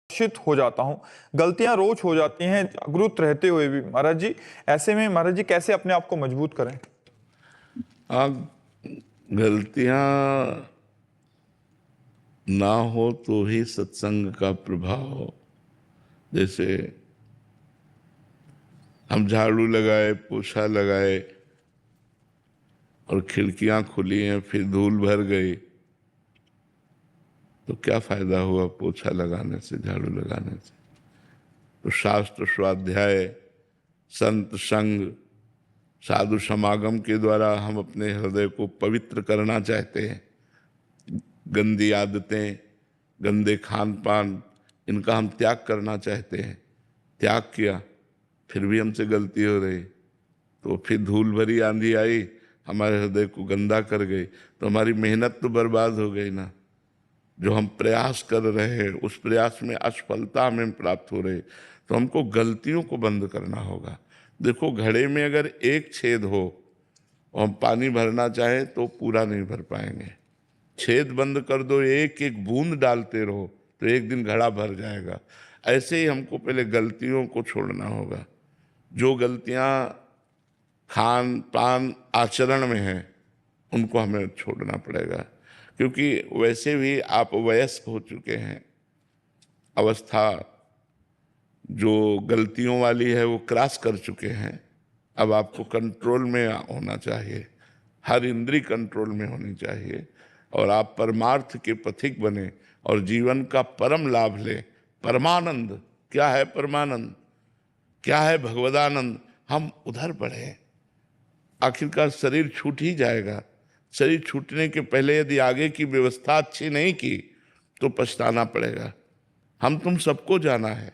आकर्षित हो जाता हूँ। गलतियां रोज हो जाती हैं जागरूक रहते हुए भी। महाराज जी, ऐसे में महाराज जी कैसे अपने आप को मजबूत करें? आप गलतियां ना हो तो ही सत्संग का प्रभाव हो। जैसे हम झाड़ू लगाए, पोछा लगाए और खिड़कियां खुली हैं, फिर धूल भर गई, तो क्या फायदा हुआ पोछा लगाने से, झाड़ू लगाने से? तो शास्त्र स्वाध्याय, संत संग, साधु समागम के द्वारा हम अपने हृदय को पवित्र करना चाहते हैं। गंदी आदतें, गंदे खान पान, इनका हम त्याग करना चाहते हैं। त्याग किया, फिर भी हमसे गलती हो रही, तो फिर धूल भरी आंधी आई, हमारे हृदय को गंदा कर गई, तो हमारी मेहनत तो बर्बाद हो गई ना। जो हम प्रयास कर रहे हैं उस प्रयास में असफलता हमें प्राप्त हो रही, तो हमको गलतियों को बंद करना होगा। देखो, घड़े में अगर एक छेद हो और हम पानी भरना चाहें तो पूरा नहीं भर पाएंगे। छेद बंद कर दो, एक एक बूंद डालते रहो, तो एक दिन घड़ा भर जाएगा। ऐसे ही हमको पहले गलतियों को छोड़ना होगा। जो गलतियां खान पान आचरण में हैं उनको हमें छोड़ना पड़ेगा, क्योंकि वैसे भी आप वयस्क हो चुके हैं। अवस्था जो गलतियों वाली है वो क्रॉस कर चुके हैं। अब आपको कंट्रोल में होना चाहिए, हर इंद्री कंट्रोल में होनी चाहिए, और आप परमार्थ के पथिक बने और जीवन का परम लाभ लें। परमानंद क्या है? परमानंद क्या है? भगवदानंद। हम उधर बढ़े, आखिरकार शरीर छूट ही जाएगा। शरीर छूटने के पहले यदि आगे की व्यवस्था अच्छी नहीं की तो पछताना पड़ेगा। हम तुम सबको जाना है,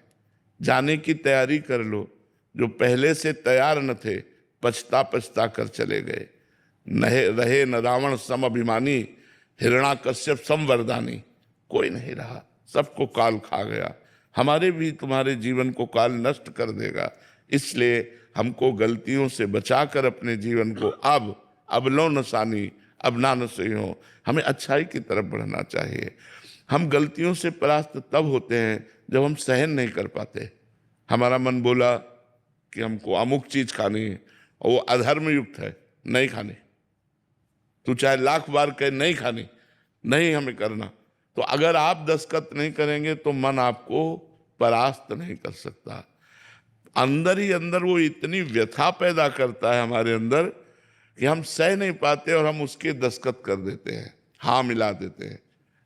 जाने की तैयारी कर लो। जो पहले से तैयार न थे, पछता पछता कर चले गए। नहे रहे न रावण सम अभिमानी, हिरणाकश्यप सम वरदानी। कोई नहीं रहा, सबको काल खा गया। हमारे भी तुम्हारे जीवन को काल नष्ट कर देगा। इसलिए हमको गलतियों से बचाकर अपने जीवन को अब लो नसानी, अब ना न सही हो, हमें अच्छाई की तरफ बढ़ना चाहिए। हम गलतियों से परास्त तब होते हैं जब हम सहन नहीं कर पाते। हमारा मन बोला कि हमको अमुक चीज खानी है और वो अधर्म युक्त है, नहीं खानी। तू चाहे लाख बार कहे नहीं खानी, नहीं हमें करना, तो अगर आप दस्तखत नहीं करेंगे तो मन आपको परास्त नहीं कर सकता। अंदर ही अंदर वो इतनी व्यथा पैदा करता है हमारे अंदर कि हम सह नहीं पाते और हम उसके दस्तखत कर देते हैं, हाँ मिला देते हैं।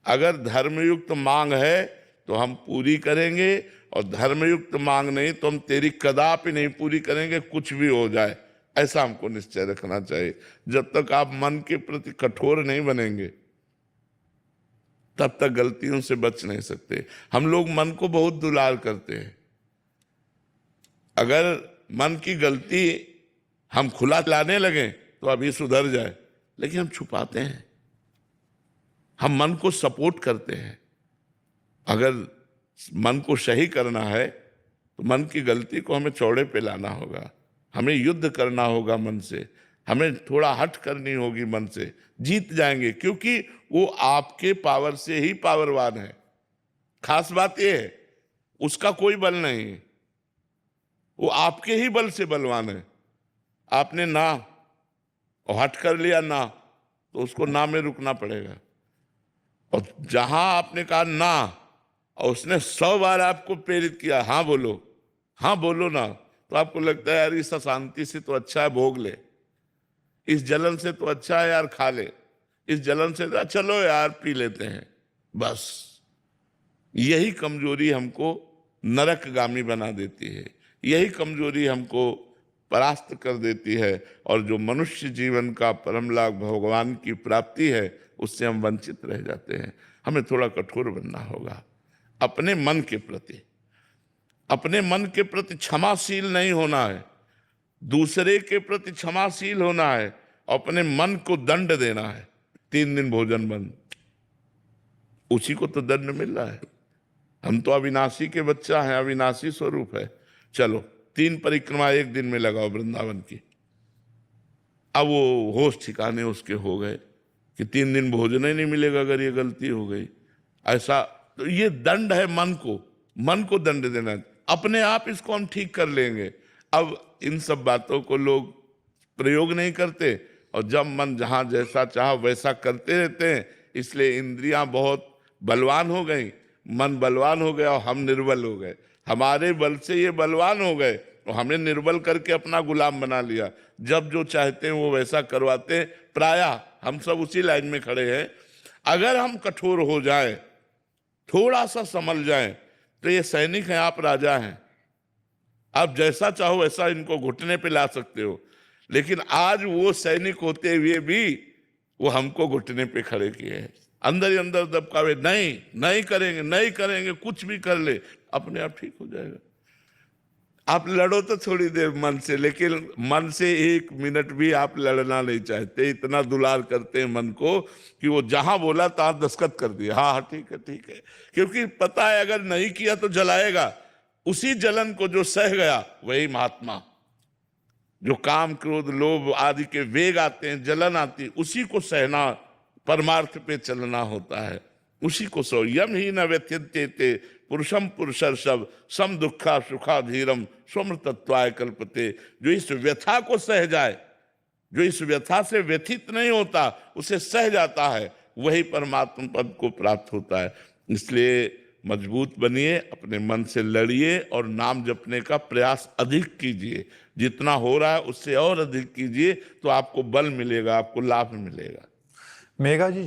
अगर धर्मयुक्त मांग है तो हम पूरी करेंगे, और धर्मयुक्त मांग नहीं तो हम तेरी कदापि नहीं पूरी करेंगे, कुछ भी हो जाए। ऐसा हमको निश्चय रखना चाहिए। जब तक आप मन के प्रति कठोर नहीं बनेंगे तब तक गलतियों से बच नहीं सकते। हम लोग मन को बहुत दुलार करते हैं। अगर मन की गलती हम खुला लाने लगे तो अभी सुधर जाए, लेकिन हम छुपाते हैं, हम मन को सपोर्ट करते हैं। अगर मन को सही करना है तो मन की गलती को हमें चौड़े पे लाना होगा, हमें युद्ध करना होगा मन से, हमें थोड़ा हट करनी होगी मन से। जीत जाएंगे, क्योंकि वो आपके पावर से ही पावरवान है। खास बात यह है, उसका कोई बल नहीं है, वो आपके ही बल से बलवान है। आपने ना और हट कर लिया ना, तो उसको ना में रुकना पड़ेगा। और जहां आपने कहा ना और उसने 100 बार आपको प्रेरित किया, हाँ बोलो ना, तो आपको लगता है यार इस अशांति से तो अच्छा है भोग ले, इस जलन से तो अच्छा है यार खा ले, इस जलन से तो चलो यार पी लेते हैं। बस यही कमजोरी हमको नरकगामी बना देती है, यही कमजोरी हमको परास्त कर देती है, और जो मनुष्य जीवन का परम लाभ भगवान की प्राप्ति है उससे हम वंचित रह जाते हैं। हमें थोड़ा कठोर बनना होगा अपने मन के प्रति। अपने मन के प्रति क्षमाशील नहीं होना है, दूसरे के प्रति क्षमाशील होना है, अपने मन को दंड देना है। 3 दिन भोजन बंद, उसी को तो दंड मिल रहा है। हम तो अविनाशी के बच्चा हैं, अविनाशी स्वरूप है। चलो 3 परिक्रमा एक दिन में लगाओ वृंदावन की। अब वो होश ठिकाने उसके हो गए कि 3 दिन भोजन ही नहीं मिलेगा अगर ये गलती हो गई। ऐसा तो ये दंड है मन को, मन को दंड देना, अपने आप इसको हम ठीक कर लेंगे। अब इन सब बातों को लोग प्रयोग नहीं करते और जब मन जहां जैसा चाहा वैसा करते रहते हैं, इसलिए इंद्रियां बहुत बलवान हो गई, मन बलवान हो गया और हम निर्बल हो गए। हमारे बल से ये बलवान हो गए और हमने निर्बल करके अपना गुलाम बना लिया। जब जो चाहते हैं वो वैसा करवाते हैं। प्रायः हम सब उसी लाइन में खड़े हैं। अगर हम कठोर हो जाएं, थोड़ा सा समझ जाएं, तो ये सैनिक हैं, आप राजा हैं, आप जैसा चाहो वैसा इनको घुटने पे ला सकते हो। लेकिन आज वो सैनिक होते हुए भी वो हमको घुटने पे खड़े किए हैं, अंदर ही अंदर दबकावे, नहीं नहीं करेंगे, नहीं करेंगे, कुछ भी कर ले, अपने आप ठीक हो जाएगा। आप लड़ो तो थोड़ी देर मन से, लेकिन मन से 1 मिनट भी आप लड़ना नहीं चाहते। इतना दुलार करते हैं मन को कि वो जहां बोला तहां दस्तखत कर दिया, हाँ हाँ ठीक है ठीक है, क्योंकि पता है अगर नहीं किया तो जलाएगा। उसी जलन को जो सह गया वही महात्मा। जो काम क्रोध लोभ आदि के वेग आते हैं, जलन आती, उसी को सहना, परमार्थ पे चलना होता है, उसी को सो। यम ही न व्यथ्यते पुरुषम पुरुषर्षभ सम दुखा सुखा धीरम स्वमृतत्वाय कल्पते। जो इस व्यथा को सह जाए, जो इस व्यथा से व्यथित नहीं होता, उसे सह जाता है, वही परमात्मा पद को प्राप्त होता है। इसलिए मजबूत बनिए, अपने मन से लड़िए और नाम जपने का प्रयास अधिक कीजिए। जितना हो रहा है उससे और अधिक कीजिए, तो आपको बल मिलेगा, आपको लाभ मिलेगा। मेघा जी